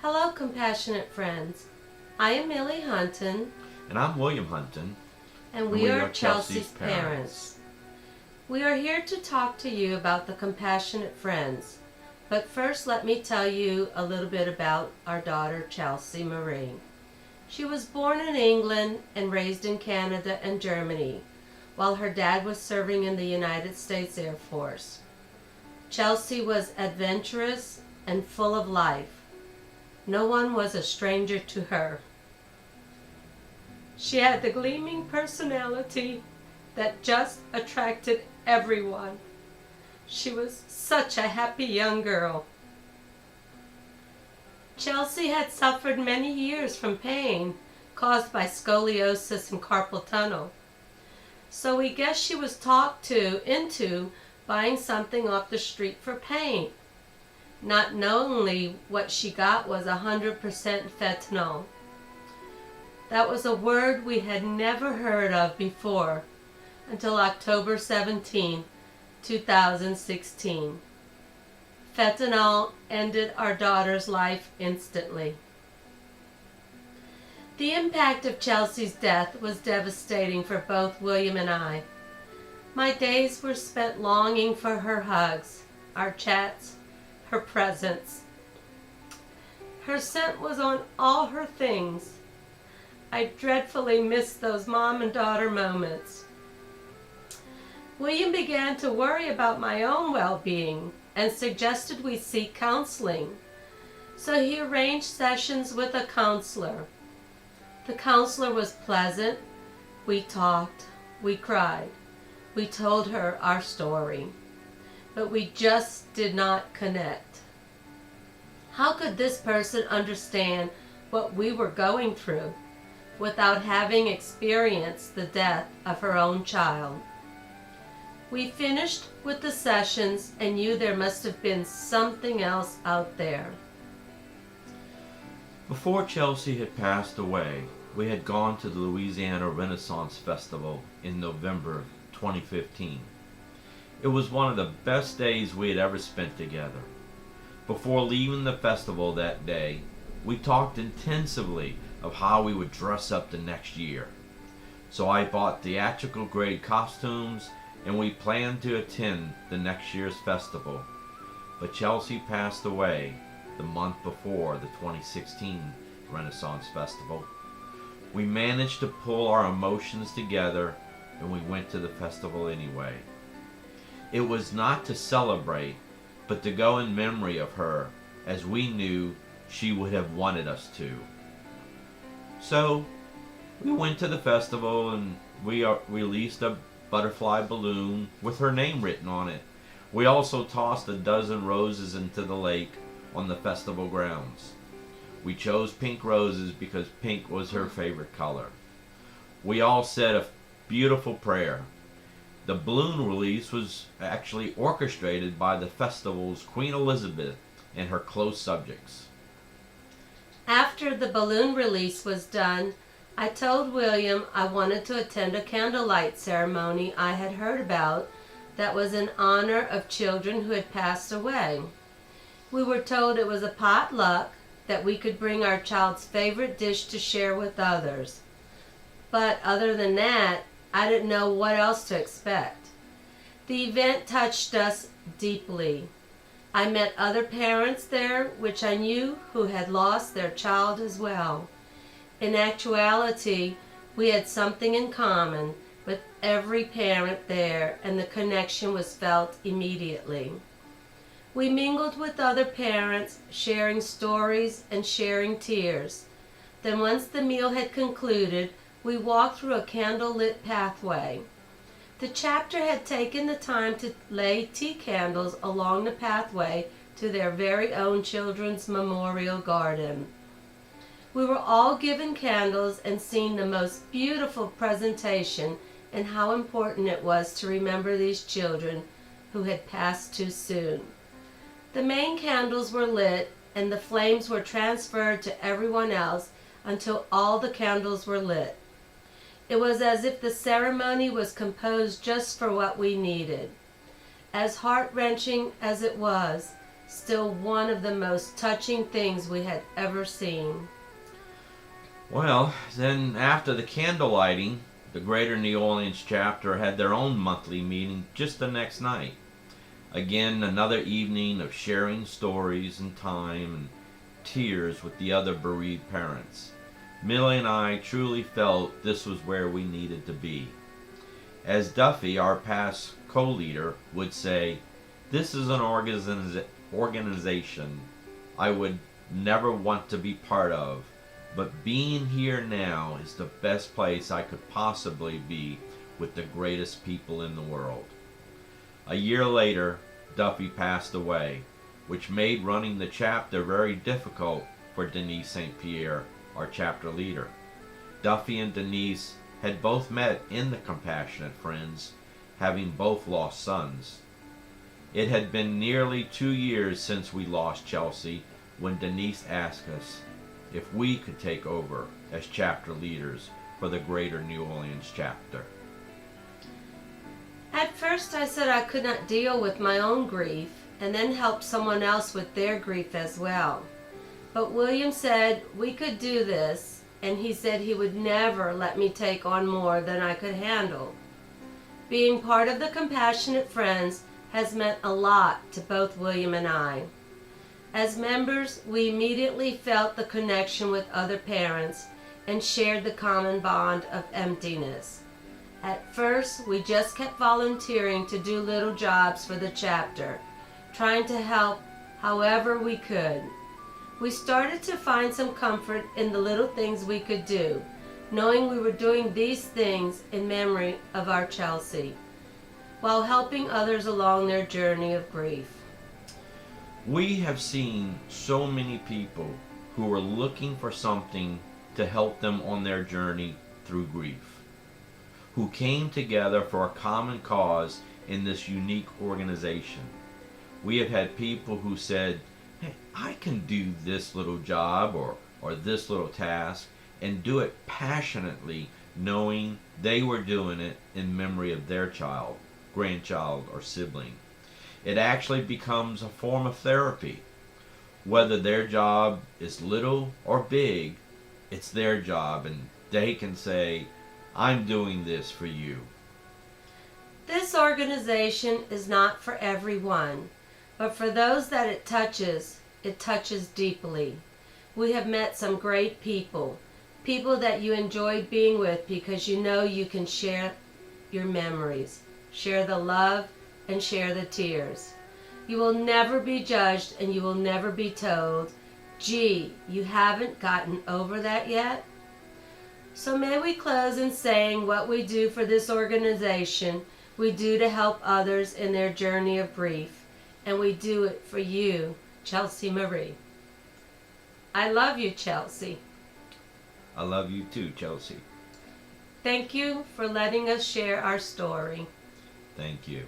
Hello, compassionate friends. I am Millie Hunton. And I'm William Hunton. And we are Chelsea's parents. We are here to talk to you about the compassionate friends. But first, let me tell you a little bit about our daughter, Chelsea Marie. She was born in England and raised in Canada and Germany, while her dad was serving in the United States Air Force. Chelsea was adventurous and full of life. No one was a stranger to her. She had the gleaming personality that just attracted everyone. She was such a happy young girl. Chelsea had suffered many years from pain caused by scoliosis and carpal tunnel. So we guess she was talked into buying something off the street for pain, not knowing what she got was 100% fentanyl. That was a word we had never heard of before until October 17, 2016. Fentanyl ended our daughter's life instantly. The impact of Chelsea's death was devastating for both William and I. My days were spent longing for her hugs, our chats, her presence. Her scent was on all her things. I dreadfully missed those mom and daughter moments. William began to worry about my own well-being and suggested we seek counseling. So he arranged sessions with a counselor. The counselor was pleasant. We talked. We cried. We told her our story. But we just did not connect. How could this person understand what we were going through without having experienced the death of her own child? We finished with the sessions and knew there must have been something else out there. Before Chelsea had passed away, we had gone to the Louisiana Renaissance Festival in November of 2015. It was one of the best days we had ever spent together. Before leaving the festival that day, we talked intensively of how we would dress up the next year. So I bought theatrical grade costumes and we planned to attend the next year's festival. But Chelsea passed away the month before the 2016 Renaissance Festival. We managed to pull our emotions together and we went to the festival anyway. It was not to celebrate, but to go in memory of her as we knew she would have wanted us to. So we went to the festival and we released a butterfly balloon with her name written on it. We also tossed a dozen roses into the lake on the festival grounds. We chose pink roses because pink was her favorite color. We all said a beautiful prayer. The balloon release was actually orchestrated by the festival's Queen Elizabeth and her close subjects. After the balloon release was done, I told William I wanted to attend a candlelight ceremony I had heard about that was in honor of children who had passed away. We were told it was a potluck, that we could bring our child's favorite dish to share with others. But other than that, I didn't know what else to expect. The event touched us deeply. I met other parents there, which I knew who had lost their child as well. In actuality, we had something in common with every parent there, and the connection was felt immediately. We mingled with other parents, sharing stories and sharing tears. Then once the meal had concluded, we walked through a candle-lit pathway. The chapter had taken the time to lay tea candles along the pathway to their very own children's memorial garden. We were all given candles and seen the most beautiful presentation and how important it was to remember these children who had passed too soon. The main candles were lit and the flames were transferred to everyone else until all the candles were lit. It was as if the ceremony was composed just for what we needed. As heart-wrenching as it was, still one of the most touching things we had ever seen. Well, then after the candle lighting, the Greater New Orleans chapter had their own monthly meeting just the next night. Again, another evening of sharing stories and time and tears with the other bereaved parents. Millie and I truly felt this was where we needed to be. As Duffy, our past co-leader, would say, this is an organization I would never want to be part of, but being here now is the best place I could possibly be with the greatest people in the world. A year later, Duffy passed away, which made running the chapter very difficult for Denise St. Pierre, our chapter leader. Duffy and Denise had both met in the Compassionate Friends, having both lost sons. It had been nearly 2 years since we lost Chelsea when Denise asked us if we could take over as chapter leaders for the Greater New Orleans chapter. At first I said I could not deal with my own grief and then help someone else with their grief as well. But William said we could do this, and he said he would never let me take on more than I could handle. Being part of the Compassionate Friends has meant a lot to both William and I. As members, we immediately felt the connection with other parents and shared the common bond of emptiness. At first, we just kept volunteering to do little jobs for the chapter, trying to help however we could. We started to find some comfort in the little things we could do, knowing we were doing these things in memory of our Chelsea, while helping others along their journey of grief. We have seen so many people who are looking for something to help them on their journey through grief, who came together for a common cause in this unique organization. We have had people who said, hey, I can do this little job or this little task and do it passionately, knowing they were doing it in memory of their child, grandchild, or sibling. It actually becomes a form of therapy. Whether their job is little or big, it's their job, and they can say, I'm doing this for you. This organization is not for everyone, but for those that it touches deeply. We have met some great people that you enjoyed being with because you know you can share your memories, share the love, and share the tears. You will never be judged, and you will never be told, gee, you haven't gotten over that yet? So may we close in saying what we do for this organization, we do to help others in their journey of grief, and we do it for you, Chelsea Marie. I love you, Chelsea. I love you too, Chelsea. Thank you for letting us share our story. Thank you.